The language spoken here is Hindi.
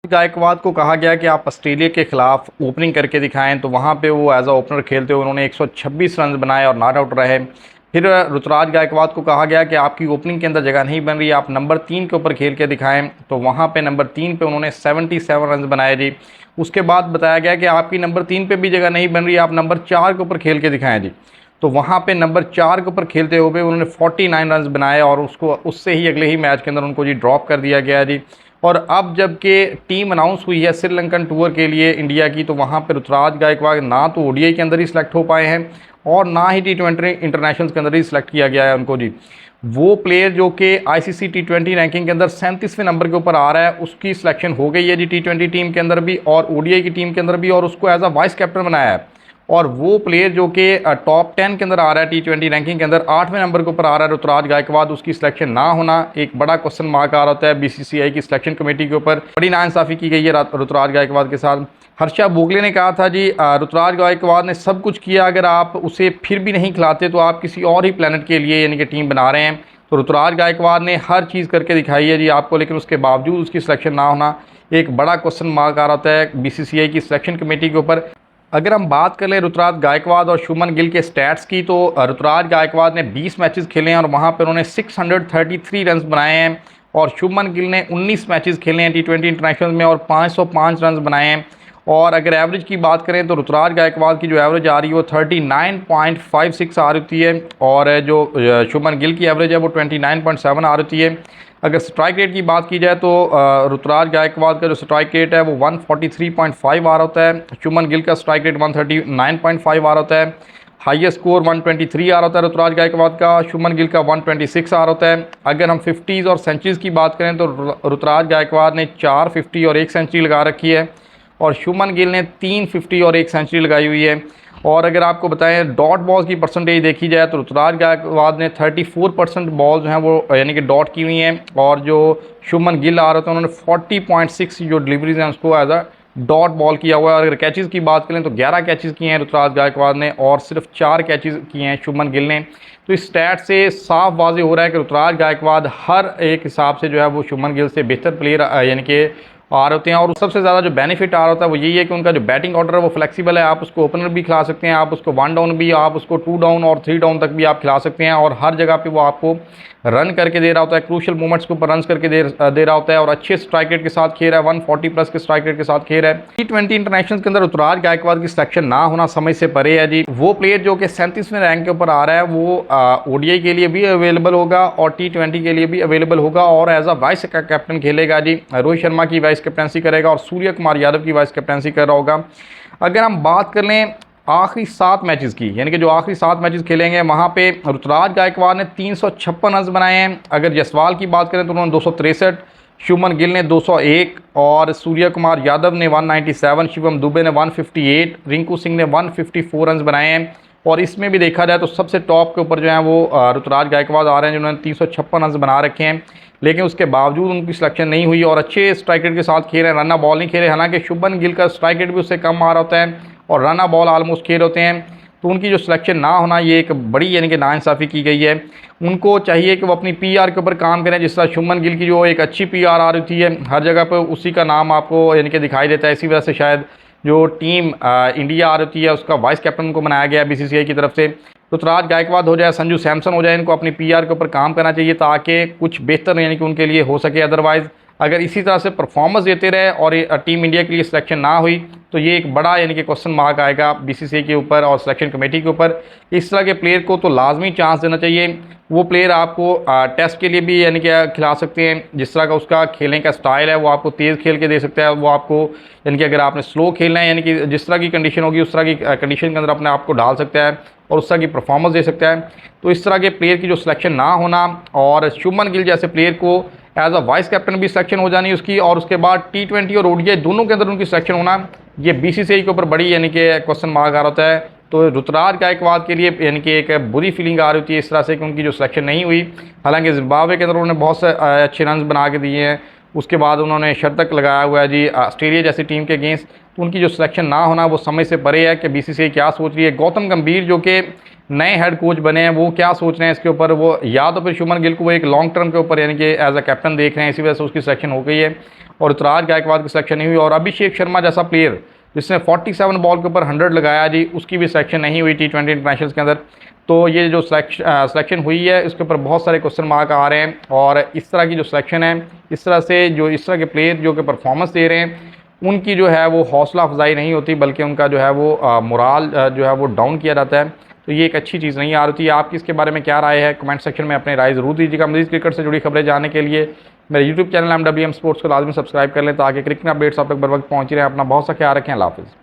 गायकवाद को कहा गया कि आप ऑस्ट्रेलिया के खिलाफ ओपनिंग करके दिखाएं, तो वहां पे वो एज अ ओपनर खेलते हुए उन्होंने 126 रन बनाए और नॉट आउट रहे। फिर ऋतुराज गायकवाद को कहा गया कि आपकी ओपनिंग के अंदर जगह नहीं बन रही, आप नंबर 3 के ऊपर खेल के दिखाएं, तो वहां पे नंबर 3 पे उन्होंने 77 रन बनाए जी। उसके बाद बताया गया कि आपकी नंबर 3 पे भी जगह नहीं बन रही, आप नंबर 4 के ऊपर खेल के दिखाएं जी। तो वहाँ पे नंबर 4 के ऊपर खेलते हुए उन्होंने 49 रन बनाए और उसको उससे ही अगले ही मैच के अंदर उनको जी ड्रॉप कर दिया गया जी। और अब जबकि टीम अनाउंस हुई है श्रीलंकन टूर के लिए इंडिया की, तो वहाँ पर ऋतुराज गायकवाड ना तो ओडीआई के अंदर ही सिलेक्ट हो पाए हैं और ना ही टी20 इंटरनेशनल के अंदर ही सिलेक्ट किया गया है उनको जी। वो प्लेयर जो कि आईसीसी टी20 रैंकिंग के अंदर 37वें नंबर के ऊपर आ रहा है, उसकी सिलेक्शन हो गई है जी टी20 टीम के अंदर भी और ओडीआई की टीम के अंदर भी, और उसको एज अ वाइस कैप्टन बनाया है। और वो प्लेयर जो कि टॉप 10 के अंदर आ रहा है टी20 रैंकिंग के अंदर 8वें नंबर के ऊपर आ रहा है ऋतुराज गायकवाड, उसकी सिलेक्शन ना होना एक बड़ा क्वेश्चन मार्क आ रहा होता है बीसीसीआई की सिलेक्शन कमेटी के ऊपर। बड़ी नाइंसाफ़ी की गई है ऋतुराज गायकवाड के साथ। हर्षा भोगले ने कहा था जी ऋतुराज गायकवाड ने सब कुछ किया, अगर आप उसे फिर भी नहीं खिलाते तो आप किसी और ही प्लेनेट के लिए यानी कि टीम बना रहे हैं। तो ऋतुराज गायकवाड ने हर चीज़ करके दिखाई है जी आपको, लेकिन उसके बावजूद उसकी सिलेक्शन ना होना एक बड़ा क्वेश्चन मार्क आ रहा होता है बीसीसीआई की सिलेक्शन कमेटी के ऊपर। अगर हम बात कर लें ऋतुराज गायकवाड और शुभमन गिल के स्टैट्स की, तो ऋतुराज गायकवाड ने 20 मैचेस खेले हैं और वहां पर उन्होंने 633 रन बनाए हैं, और शुभमन गिल ने 19 मैचेस खेले हैं टी20 इंटरनेशनल में और 505 रन बनाए हैं। और अगर एवरेज की बात करें तो ऋतुराज गायकवाड की जो एवरेज आ रही है वो 39.56 आ रही है, और जो शुभमन गिल की एवरेज है वो 29.7 आ रही है। अगर स्ट्राइक रेट की बात की जाए तो ऋतुराज गायकवाड का जो स्ट्राइक रेट है वो 143.5 आ रहा होता है, शुभमन गिल का स्ट्राइक रेट 139.5 आ रहा होता है। हाईएस्ट स्कोर 123 आ रहा होता है ऋतुराज गायकवाड का, शुभमन गिल का 126 आ रहा होता है। अगर हम 50s और सेंचुरीज की बात करें तो ऋतुराज गायकवाड ने 4 50 और 1 सेंचुरी लगा रखी है, और शुभमन गिल ने 3 50 और 1 सेंचुरी लगाई हुई है। और अगर आपको बताएं डॉट बॉल्स की परसेंटेज देखी जाए तो ऋतुराज गायकवाड ने 34% बॉल जो हैं वो यानी कि डॉट की हुई हैं, और जो शुभमन गिल आ रहे थे उन्होंने 40.6 जो डिलीवरीज हैं उसको एज अ डॉट बॉल किया हुआ है। और अगर कैचेज़ की बात करें तो 11 कैचेज़ किए हैं ऋतुराज गायकवाड ने और सिर्फ 4 कैचेज़ किए हैं शुभमन गिल ने। तो इस स्टैट से साफ वाज़ेह हो रहा है कि ऋतुराज गायकवाड हर एक हिसाब से जो है वो शुभमन गिल से बेहतर प्लेयर यानी कि आ रहे होते हैं। और सबसे ज़्यादा जो बेनिफिट आ रहा होता है वो यही है कि उनका जो बैटिंग ऑर्डर है वो फ्लेक्सिबल है, आप उसको ओपनर भी खिला सकते हैं, आप उसको 1 डाउन भी, आप उसको 2 डाउन और 3 डाउन तक भी आप खिला सकते हैं, और हर जगह पे वो आपको रन करके दे रहा होता है, क्रूशल मोमेंट्स के ऊपर रन करके दे रहा होता है, और अच्छे स्ट्राइक रेट के साथ खेल रहा है, 140 प्लस के स्ट्राइक रेट के साथ खेल रहा है। टी20 इंटरनेशनल के अंदर ऋतुराज गायकवाड की सिलेक्शन ना होना समझ से परे है जी। वो प्लेयर जो कि 37वें रैंक के ऊपर आ रहा है वो ओडीआई के लिए भी अवेलेबल होगा और टी20 के लिए भी अवेलेबल होगा, और एज अ वाइस कैप्टन खेलेगा जी। रोहित शर्मा की वाइस कैप्टनसी करेगा और सूर्य कुमार यादव की वाइस कैप्टनसी कर रहा होगा। अगर हम बात कर लें आखिरी 7 मैचेस की, यानी कि जो आखिरी 7 मैचेस खेलेंगे वहाँ पे ऋतुराज गायकवाड ने 356 रन बनाए हैं। अगर जसवाल की बात करें तो उन्होंने 263, शुभमन गिल ने 201 और सूर्य कुमार यादव ने 197, शिवम दुबे ने 158, रिंकू सिंह ने 154 रन बनाए हैं। और इसमें भी देखा जाए तो सबसे टॉप के ऊपर जो है वो ऋतुराज गायकवाड आ रहे हैं जिन्होंने 356 रन बना रखे हैं, लेकिन उसके बावजूद उनकी सिलेक्शन नहीं हुई और अच्छे स्ट्राइक रेट के साथ खेल रहे हैं, रन बॉल नहीं खेले। हालांकि शुभमन गिल का स्ट्राइक रेट भी उससे कम आ रहा होता है और रन बॉल ऑलमोस्ट खेल होते हैं, तो उनकी जो सिलेक्शन ना होना ये एक बड़ी यानी कि नाइंसाफ़ी की गई है। उनको चाहिए कि वो अपनी पीआर के ऊपर काम करें, जिस तरह शुभमन गिल की जो एक अच्छी पीआर आ रही है हर जगह पर उसी का नाम आपको यानी कि दिखाई देता है। इसी वजह से शायद जो टीम इंडिया आ रही है उसका वाइस कैप्टन को बनाया गया बीसीसीआई की तरफ से। ऋतुराज गायकवाड हो जाए, संजू सैमसन हो जाए, इनको अपनी पीआर के ऊपर काम करना चाहिए ताकि कुछ बेहतर यानी कि उनके लिए हो सके। अदरवाइज़ अगर इसी तरह से परफॉर्मेंस देते रहे और टीम इंडिया के लिए सिलेक्शन ना हुई तो ये एक बड़ा यानी कि क्वेश्चन मार्क आएगा बीसीसीआई के ऊपर और सिलेक्शन कमेटी के ऊपर। इस तरह के प्लेयर को तो लाजमी चांस देना चाहिए। वो प्लेयर आपको टेस्ट के लिए भी यानी कि खिला सकते हैं, जिस तरह का उसका खेलने का स्टाइल है वो आपको तेज़ खेल के दे सकता है, वो आपको यानी कि अगर आपने स्लो खेलना है यानी कि जिस तरह की कंडीशन होगी उस तरह की कंडीशन के अंदर अपने आप को डाल सकता है और उस तरह की परफॉर्मेंस दे सकता है। तो इस तरह के प्लेयर की जो सिलेक्शन ना होना और शुभमन गिल जैसे प्लेयर को एज अ वाइस कैप्टन भी सिलेक्शन हो जानी उसकी, और उसके बाद टी20 और ओडीआई दोनों के अंदर उनकी सिलेक्शन होना, ये बीसीसीआई के ऊपर बड़ी यानी कि क्वेश्चन मार्क आ रहा होता है। तो ऋतुराज गायकवाड के लिए यानी कि एक बुरी फीलिंग आ रही थी इस तरह से कि उनकी जो सिलेक्शन नहीं हुई। हालांकि जिम्बाब्वे के अंदर उन्होंने बहुत से अच्छे रन बना के दिए हैं, उसके बाद उन्होंने शतक लगाया हुआ है जी ऑस्ट्रेलिया जैसी टीम के अगेंस्ट। तो उनकी जो सिलेक्शन ना होना वो समझ से परे है कि बीसीसीआई क्या सोच रही है। गौतम गंभीर जो कि नए हेड कोच बने हैं वो क्या सोच रहे हैं इसके ऊपर, वो या तो फिर शुभमन गिल को वो एक लॉन्ग टर्म के ऊपर यानी कि एज अ कैप्टन देख रहे हैं, इसी वजह से उसकी सिलेक्शन हो गई है। और ऋतुराज गायकवाड की सिलेक्शन नहीं हुई। और अभिषेक शर्मा जैसा प्लेयर जिसने 47 बॉल के ऊपर 100 लगाया जी, उसकी भी सिलेक्शन नहीं हुई T20 इंटरनेशनल के अंदर। तो ये जो सिलेक्शन हुई है इसके ऊपर बहुत सारे क्वेश्चन मार्क आ रहे हैं। और इस तरह की जो सिलेक्शन है, इस तरह के प्लेयर जो कि परफॉर्मेंस दे रहे हैं, उनकी जो है वो हौसला अफजाई नहीं होती, बल्कि उनका जो है वो मोराल जो है वो डाउन किया जाता है। तो ये एक अच्छी चीज़ नहीं आ रही है। आपकी इसके बारे में क्या राय है? कमेंट सेक्शन में अपनी राय ज़रूर दीजिएगा। मज़ीद क्रिकेट से जुड़ी खबरें जानने के लिए मेरे यूट्यूब चैनल MWM स्पोर्ट्स को लाजमी सब्सक्राइब कर लें, ताकि क्रिकेट अपडेट्स आप तक बर वक्त पहुँच रहे हैं। अपना बहुत सा ख्याल रखें। अल्लाह हाफ़िज़।